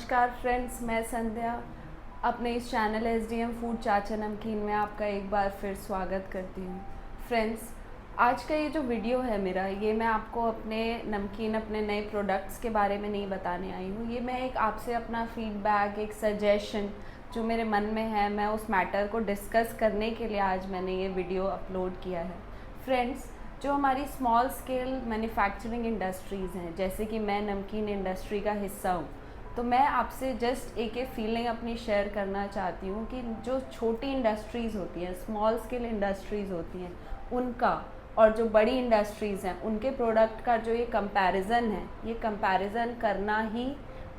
नमस्कार फ्रेंड्स, मैं संध्या अपने इस चैनल SDM फूड चाचा नमकीन में आपका एक बार फिर स्वागत करती हूँ। फ्रेंड्स, आज का ये जो वीडियो है मेरा, ये मैं आपको अपने नमकीन, अपने नए प्रोडक्ट्स के बारे में नहीं बताने आई हूँ। ये मैं एक आपसे अपना फीडबैक, एक सजेशन जो मेरे मन में है, मैं उस मैटर को डिस्कस करने के लिए आज मैंने ये वीडियो अपलोड किया है। फ्रेंड्स, जो हमारी स्मॉल स्केल मैन्युफैक्चरिंग इंडस्ट्रीज़ हैं, जैसे कि मैं नमकीन इंडस्ट्री का हिस्सा हूँ, तो मैं आपसे जस्ट एक फीलिंग अपनी शेयर करना चाहती हूँ कि जो छोटी इंडस्ट्रीज़ होती हैं, स्मॉल स्केल इंडस्ट्रीज़ होती हैं, उनका और जो बड़ी इंडस्ट्रीज़ हैं उनके प्रोडक्ट का जो ये कंपैरिजन है, ये कंपैरिजन करना ही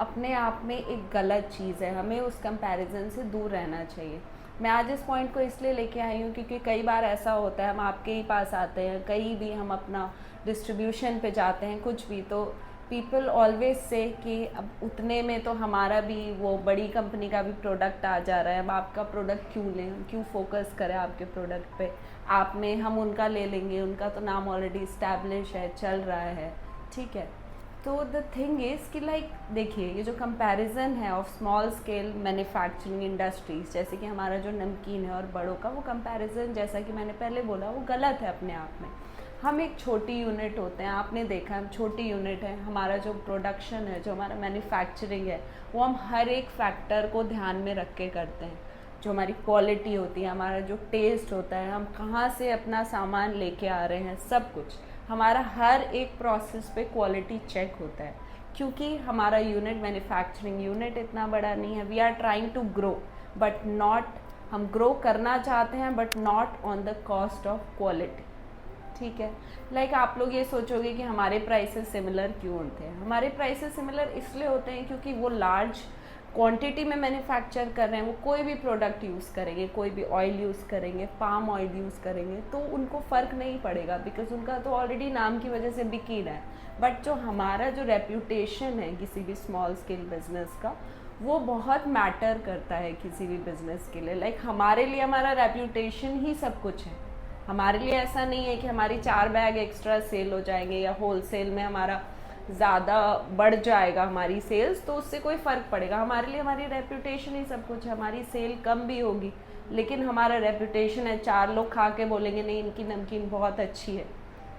अपने आप में एक गलत चीज़ है। हमें उस कंपैरिजन से दूर रहना चाहिए। मैं आज इस पॉइंट को इसलिए लेके आई हूँ क्योंकि कई बार ऐसा होता है, हम आपके ही पास आते हैं, कहीं भी हम अपना डिस्ट्रीब्यूशन पे जाते हैं, कुछ भी, तो पीपल ऑलवेज से कि अब उतने में तो हमारा भी वो बड़ी कंपनी का भी प्रोडक्ट आ जा रहा है, अब आपका प्रोडक्ट क्यों लें, हम क्यों फोकस करें आपके प्रोडक्ट पे, आप में हम उनका ले लेंगे, उनका तो नाम ऑलरेडी इस्टेब्लिश है, चल रहा है, ठीक है। तो द थिंग इज़ कि लाइक देखिए, ये जो कंपैरिजन है of small scale manufacturing industries, जैसे कि हमारा जो नमकीन है और बड़ों का, वो कंपैरिजन जैसा कि मैंने पहले बोला, वो गलत है अपने आप में। हम एक छोटी यूनिट होते हैं, आपने देखा हम छोटी यूनिट है, हमारा जो प्रोडक्शन है, जो हमारा मैन्युफैक्चरिंग है, वो हम हर एक फैक्टर को ध्यान में रख के करते हैं। जो हमारी क्वालिटी होती है, हमारा जो टेस्ट होता है, हम कहाँ से अपना सामान लेके आ रहे हैं, सब कुछ हमारा हर एक प्रोसेस पे क्वालिटी चेक होता है। क्योंकि हमारा यूनिट, मैन्युफैक्चरिंग यूनिट इतना बड़ा नहीं है। We are trying to grow but not, हम ग्रो करना चाहते हैं but not on the cost of quality, ठीक है। लाइक आप लोग ये सोचोगे कि हमारे प्राइसेस सिमिलर क्यों होते हैं। हमारे प्राइसेस सिमिलर इसलिए होते हैं क्योंकि वो लार्ज क्वांटिटी में मैन्युफैक्चर कर रहे हैं, वो कोई भी प्रोडक्ट यूज़ करेंगे, कोई भी ऑयल यूज़ करेंगे, पाम ऑयल यूज़ करेंगे, तो उनको फ़र्क नहीं पड़ेगा, बिकॉज उनका तो ऑलरेडी नाम की वजह से बिक ही रहा है। बट जो हमारा जो रेप्यूटेशन है किसी भी स्मॉल स्केल बिजनेस का, वो बहुत मैटर करता है किसी भी बिजनेस के लिए। लाइक हमारे लिए हमारा रेप्यूटेशन ही सब कुछ है। हमारे लिए ऐसा नहीं है कि हमारी 4 बैग एक्स्ट्रा सेल हो जाएंगे या होल सेल में हमारा ज़्यादा बढ़ जाएगा हमारी सेल्स, तो उससे कोई फ़र्क पड़ेगा। हमारे लिए हमारी रेप्यूटेशन ही सब कुछ है। हमारी सेल कम भी होगी लेकिन हमारा रेप्यूटेशन है, 4 लोग खा के बोलेंगे नहीं इनकी नमकीन बहुत अच्छी है,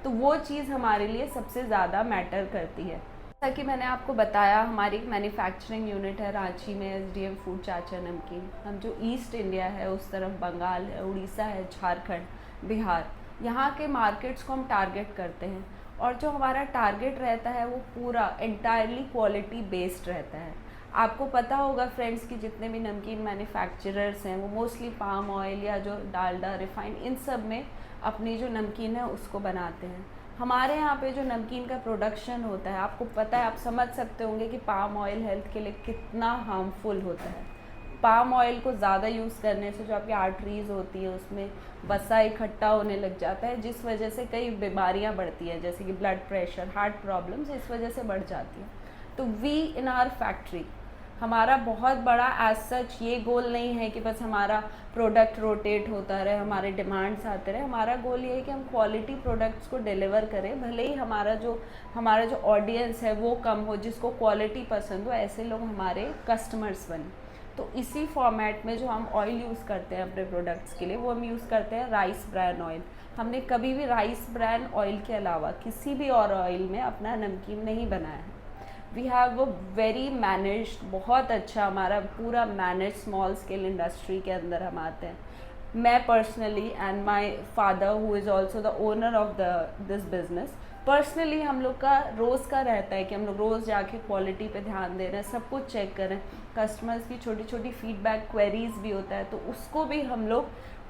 तो वो चीज़ हमारे लिए सबसे ज़्यादा मैटर करती है। जैसा कि मैंने आपको बताया, हमारी एक मैन्युफैक्चरिंग यूनिट है रांची में, SDM फूड चाचा नमकीन। हम जो ईस्ट इंडिया है, उस तरफ बंगाल है, उड़ीसा है, झारखंड, बिहार, यहाँ के मार्केट्स को हम टारगेट करते हैं। और जो हमारा टारगेट रहता है वो पूरा एंटायरली क्वालिटी बेस्ड रहता है। आपको पता होगा फ्रेंड्स कि जितने भी नमकीन मैन्युफैक्चरर्स हैं वो मोस्टली पाम ऑयल या जो डालडा, रिफाइंड, इन सब में अपनी जो नमकीन है उसको बनाते हैं। हमारे यहाँ पे जो नमकीन का प्रोडक्शन होता है, आपको पता है, आप समझ सकते होंगे कि पाम ऑयल हेल्थ के लिए कितना हार्मफुल होता है। पाम ऑयल को ज़्यादा यूज़ करने से जो आपकी आर्टरीज़ होती है उसमें वसा इकट्ठा होने लग जाता है, जिस वजह से कई बीमारियां बढ़ती हैं, जैसे कि ब्लड प्रेशर, हार्ट प्रॉब्लम्स, इस वजह से बढ़ जाती हैं। तो वी इन आवर फैक्ट्री, हमारा बहुत बड़ा एज सच ये गोल नहीं है कि बस हमारा प्रोडक्ट रोटेट होता रहे, हमारे डिमांड्स आते रहे। हमारा गोल ये है कि हम क्वालिटी प्रोडक्ट्स को डिलीवर करें, भले ही हमारा जो ऑडियंस है वो कम हो, जिसको क्वालिटी पसंद हो, ऐसे लोग हमारे कस्टमर्स बने। तो इसी फॉर्मेट में जो हम ऑयल यूज़ करते हैं अपने प्रोडक्ट्स के लिए, वो हम यूज़ करते हैं राइस ब्रान ऑयल। हमने कभी भी राइस ब्रान ऑयल के अलावा किसी भी और ऑयल में अपना नमकीन नहीं बनाया है। We have a very managed, बहुत अच्छा हमारा पूरा मैनेज स्मॉल स्केल इंडस्ट्री के अंदर हम आते हैं। मैं personally and my father who is also the owner of this business, personally हम लोग का रोज़ का रहता है कि हम लोग रोज़ जाके क्वालिटी पे ध्यान दे रहे हैं, सब कुछ चेक करें। कस्टमर्स की छोटी छोटी फीडबैक क्वेरीज भी होता है, तो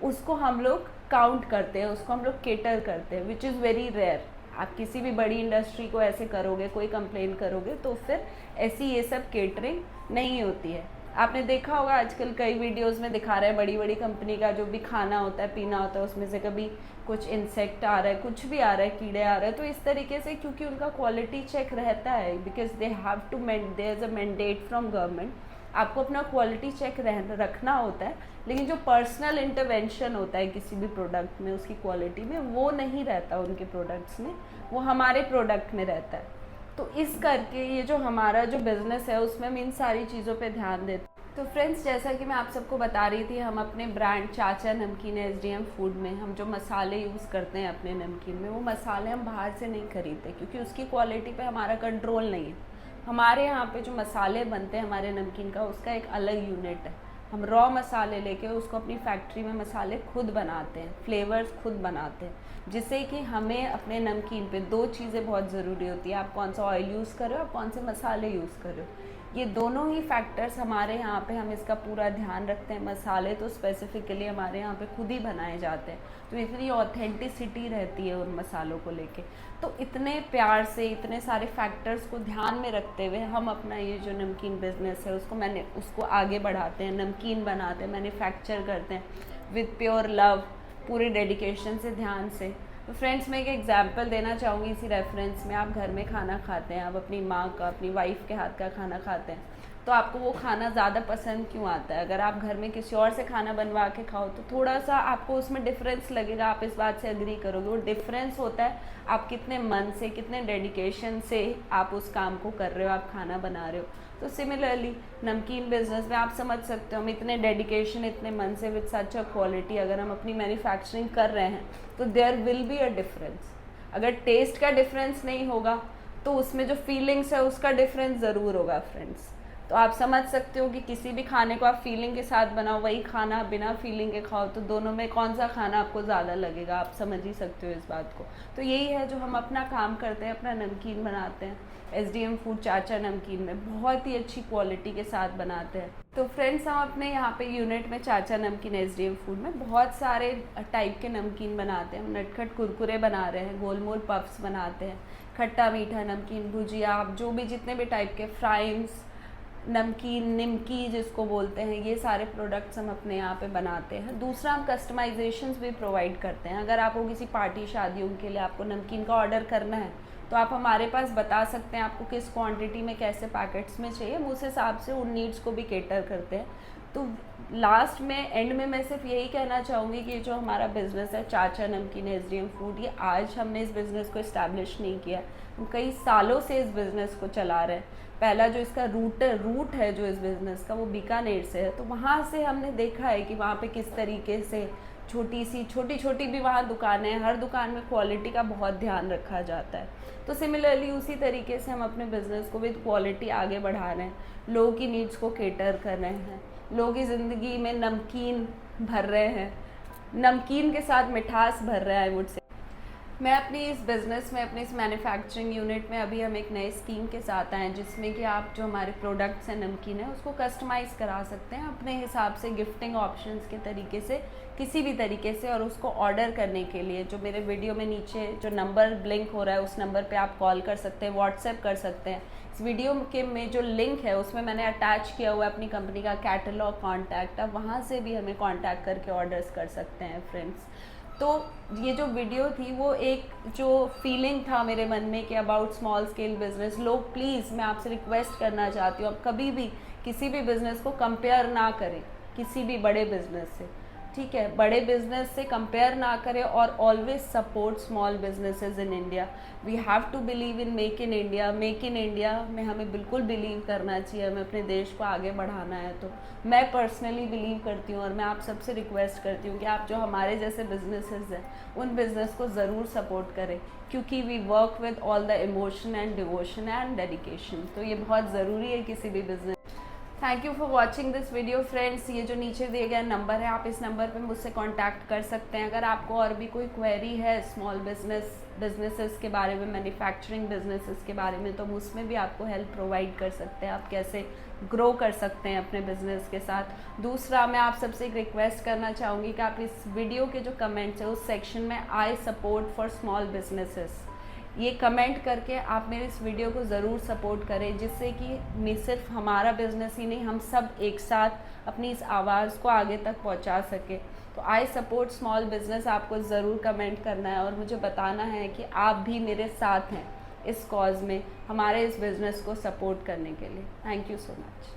उसको हम लोग काउंट करते हैं, उसको हम लोग केटर करते हैं, विच इज़ वेरी रेयर। आप किसी भी बड़ी इंडस्ट्री को ऐसे करोगे, कोई कंप्लेन करोगे, तो फिर ऐसी ये सब केटरिंग नहीं होती है। आपने देखा होगा आजकल कई वीडियोस में दिखा रहे हैं, बड़ी बड़ी कंपनी का जो भी खाना होता है, पीना होता है, उसमें से कभी कुछ इंसेक्ट आ रहा है, कुछ भी आ रहा है, कीड़े आ रहे हैं, तो इस तरीके से, क्योंकि उनका क्वालिटी चेक रहता है, because they have to there is a mandate from government, आपको अपना क्वालिटी चेक रखना होता है। लेकिन जो पर्सनल इंटरवेंशन होता है किसी भी प्रोडक्ट में, उसकी क्वालिटी में, वो नहीं रहता उनके प्रोडक्ट्स में, वो हमारे प्रोडक्ट में रहता है। तो इस करके ये जो हमारा जो बिज़नेस है उसमें हम इन सारी चीज़ों पे ध्यान देते हैं। तो फ्रेंड्स, जैसा कि मैं आप सबको बता रही थी, हम अपने ब्रांड चाचा नमकीन एसडीएम फूड में हम जो मसाले यूज़ करते हैं अपने नमकीन में, वो मसाले हम बाहर से नहीं खरीदते, क्योंकि उसकी क्वालिटी पे हमारा कंट्रोल नहीं है। हमारे यहाँ पे जो मसाले बनते हैं हमारे नमकीन का, उसका एक अलग यूनिट है। हम रॉ मसाले लेके उसको अपनी फैक्ट्री में मसाले खुद बनाते हैं, फ्लेवर्स खुद बनाते हैं, जिससे कि हमें अपने नमकीन पे दो चीज़ें बहुत ज़रूरी होती है। आप कौन सा ऑयल यूज़ कर रहे हो, आप कौन से मसाले यूज़ कर रहे हो, ये दोनों ही फैक्टर्स हमारे यहाँ पे हम इसका पूरा ध्यान रखते हैं। मसाले तो स्पेसिफिकली हमारे यहाँ पे खुद ही बनाए जाते हैं, तो इतनी ऑथेंटिसिटी रहती है उन मसालों को लेके। तो इतने प्यार से इतने सारे फैक्टर्स को ध्यान में रखते हुए हम अपना ये जो नमकीन बिज़नेस है उसको आगे बढ़ाते हैं, नमकीन बनाते हैं, मैन्युफैक्चर करते हैं विद प्योर लव, पूरे डेडिकेशन से, ध्यान से। तो फ्रेंड्स, मैं एक एग्जांपल देना चाहूँगी इसी रेफरेंस में। आप घर में खाना खाते हैं, आप अपनी माँ का, अपनी वाइफ के हाथ का खाना खाते हैं, तो आपको वो खाना ज़्यादा पसंद क्यों आता है? अगर आप घर में किसी और से खाना बनवा के खाओ तो थोड़ा सा आपको उसमें डिफरेंस लगेगा, आप इस बात से एग्री करोगे। वो डिफरेंस होता है आप कितने मन से, कितने डेडिकेशन से आप उस काम को कर रहे हो, आप खाना बना रहे हो। तो सिमिलरली नमकीन बिजनेस में आप समझ सकते हो, हम इतने डेडिकेशन, इतने मन से, विद सच अ क्वालिटी अगर हम अपनी मैन्युफैक्चरिंग कर रहे हैं, तो there will be a difference. अगर टेस्ट का डिफरेंस नहीं होगा तो उसमें जो फीलिंग्स है उसका डिफरेंस ज़रूर होगा फ्रेंड्स। तो आप समझ सकते हो कि किसी भी खाने को आप फीलिंग के साथ बनाओ, वही खाना बिना फीलिंग के खाओ, तो दोनों में कौन सा खाना आपको ज़्यादा लगेगा, आप समझ ही सकते हो इस बात को। तो यही है जो हम अपना काम करते हैं, अपना नमकीन बनाते हैं एसडीएम फूड चाचा नमकीन में, बहुत ही अच्छी क्वालिटी के साथ बनाते हैं। तो फ्रेंड्स, हम अपने यहाँ पे यूनिट में चाचा नमकीन एसडीएम फूड में बहुत सारे टाइप के नमकीन बनाते हैं। हम नटखट कुरकुरे बना रहे हैं, गोलमोल पफ्स बनाते हैं, खट्टा मीठा नमकीन, भुजिया, आप जो भी जितने भी टाइप के फ्राइम्स, नमकीन, निमकी जिसको बोलते हैं, ये सारे प्रोडक्ट्स हम अपने यहाँ पे बनाते हैं। दूसरा, हम कस्टमाइजेशंस भी प्रोवाइड करते हैं। अगर आपको किसी पार्टी शादियों के लिए आपको नमकीन का ऑर्डर करना है तो आप हमारे पास बता सकते हैं आपको किस क्वांटिटी में, कैसे पैकेट्स में चाहिए, हम उस हिसाब से उन नीड्स को भी केटर करते हैं। तो लास्ट में, एंड में मैं सिर्फ यही कहना चाहूँगी कि जो हमारा बिज़नेस है चाचा नमकीन एसडीएम फूड, ये आज हमने इस बिज़नेस को इस्टेब्लिश नहीं किया, हम कई सालों से इस बिज़नेस को चला रहे हैं। पहला जो इसका रूट है जो इस बिज़नेस का, वो बीकानेर से है। तो वहाँ से हमने देखा है कि वहाँ पे किस तरीके से छोटी छोटी भी वहाँ दुकानें हैं, हर दुकान में क्वालिटी का बहुत ध्यान रखा जाता है। तो सिमिलरली उसी तरीके से हम अपने बिज़नेस को विद क्वालिटी आगे बढ़ा रहे हैं, लोगों की नीड्स को केटर कर रहे हैं, लोगों की ज़िंदगी में नमकीन भर रहे हैं, नमकीन के साथ मिठास भर रहे हैं, आई वुड से। मैं अपनी इस बिज़नेस में, अपनी इस मैन्युफैक्चरिंग यूनिट में अभी हम एक नए स्कीम के साथ आए हैं, जिसमें कि आप जो हमारे प्रोडक्ट्स हैं नमकीन है उसको कस्टमाइज़ करा सकते हैं अपने हिसाब से, गिफ्टिंग ऑप्शंस के तरीके से, किसी भी तरीके से। और उसको ऑर्डर करने के लिए जो मेरे वीडियो में नीचे जो नंबर ब्लिंक हो रहा है, उस नंबर पे आप कॉल कर सकते हैं, व्हाट्सएप कर सकते हैं। इस वीडियो के में जो लिंक है उसमें मैंने अटैच किया हुआ है अपनी कंपनी का कैटलॉग कॉन्टैक्ट, आप वहाँ से भी हमें कॉन्टैक्ट करके ऑर्डर्स कर सकते हैं फ्रेंड्स। तो ये जो वीडियो थी वो एक जो फीलिंग था मेरे मन में कि अबाउट स्मॉल स्केल बिजनेस, लोग प्लीज़, मैं आपसे रिक्वेस्ट करना चाहती हूँ, आप कभी भी किसी भी बिज़नेस को कंपेयर ना करें किसी भी बड़े बिज़नेस से, ठीक है? बड़े बिजनेस से कंपेयर ना करें और always support small businesses in India. We have to believe in make in India. Make in India में हमें बिल्कुल बिलीव करना चाहिए, हमें अपने देश को आगे बढ़ाना है। तो मैं पर्सनली बिलीव करती हूँ और मैं आप सबसे रिक्वेस्ट करती हूँ कि आप जो हमारे जैसे बिजनेसेस हैं उन बिज़नेस को ज़रूर सपोर्ट करें, क्योंकि we work with all the emotion and devotion and dedication. तो ये बहुत ज़रूरी है किसी भी business. Thank you for watching this video friends. ये जो नीचे दिए गए नंबर है, आप इस नंबर पे मुझसे कांटेक्ट कर सकते हैं। अगर आपको और भी कोई क्वेरी है स्मॉल बिजनेसेस के बारे में, मैन्युफैक्चरिंग बिजनेसेस के बारे में, तो हम उसमें भी आपको हेल्प प्रोवाइड कर सकते हैं, आप कैसे ग्रो कर सकते हैं अपने बिजनेस के साथ। दूसरा, मैं आप सबसे एक रिक्वेस्ट करना चाहूँगी कि आप इस वीडियो के जो कमेंट्स है उस सेक्शन में I support for small businesses, ये कमेंट करके आप मेरे इस वीडियो को ज़रूर सपोर्ट करें, जिससे कि सिर्फ हमारा बिज़नेस ही नहीं, हम सब एक साथ अपनी इस आवाज़ को आगे तक पहुंचा सके। तो आई सपोर्ट स्मॉल बिज़नेस आपको ज़रूर कमेंट करना है और मुझे बताना है कि आप भी मेरे साथ हैं इस कॉज में, हमारे इस बिज़नेस को सपोर्ट करने के लिए। Thank you so much.